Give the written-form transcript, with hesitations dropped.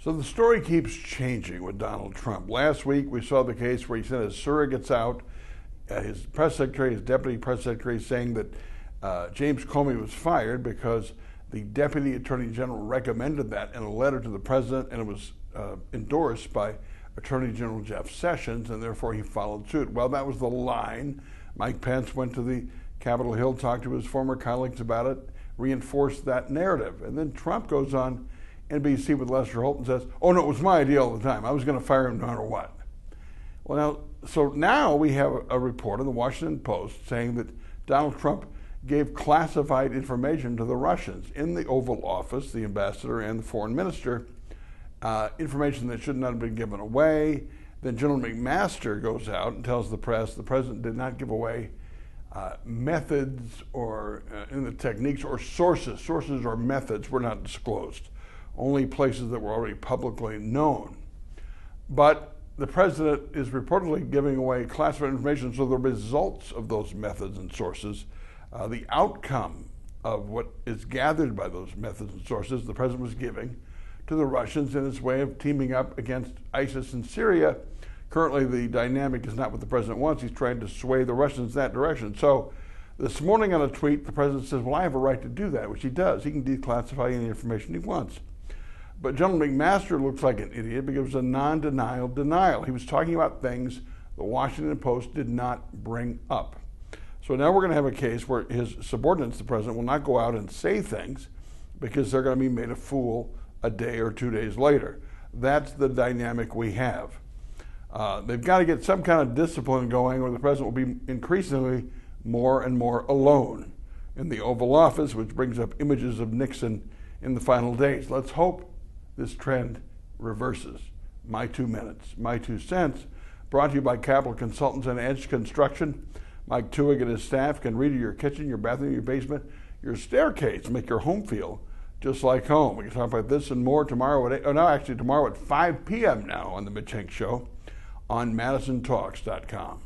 So the story keeps changing with Donald Trump. Last week we saw the case where he sent his surrogates out, his press secretary, his deputy press secretary, saying that James Comey was fired because the deputy attorney general recommended that in a letter to the president, and it was endorsed by Attorney General Jeff Sessions, and therefore he followed suit. Well, that was the line. Mike Pence went to the Capitol Hill, talked to his former colleagues about it, reinforced that narrative. And then Trump goes on NBC with Lester Holt and says, oh, no, it was my idea all the time. I was going to fire him no matter what. Well, now we have a report in the Washington Post saying that Donald Trump gave classified information to the Russians in the Oval Office, the ambassador and the foreign minister, information that should not have been given away. Then General McMaster goes out and tells the press the president did not give away methods or in the techniques or sources. Sources or methods were not disclosed, only places that were already publicly known. But the president is reportedly giving away classified information, so the results of those methods and sources, the outcome of what is gathered by those methods and sources, the president was giving to the Russians in his way of teaming up against ISIS in Syria. Currently, the dynamic is not what the president wants. He's trying to sway the Russians that direction. So this morning on a tweet, the president says, well, I have a right to do that, which he does. He can declassify any information he wants. But General McMaster looks like an idiot because it was a non-denial denial. He was talking about things the Washington Post did not bring up. So now we're going to have a case where his subordinates, the president, will not go out and say things because they're going to be made a fool a day or 2 days later. That's the dynamic we have. They've got to get some kind of discipline going, or the president will be increasingly more and more alone in the Oval Office, which brings up images of Nixon in the final days. Let's hope this trend reverses. My 2 minutes, my 2 cents, brought to you by Capital Consultants and Edge Construction. Mike Tuig and his staff can redo your kitchen, your bathroom, your basement, your staircase, make your home feel just like home. We can talk about this and more tomorrow at 8, tomorrow at 5 p.m. now on the Mitch Henck Show on madison.com.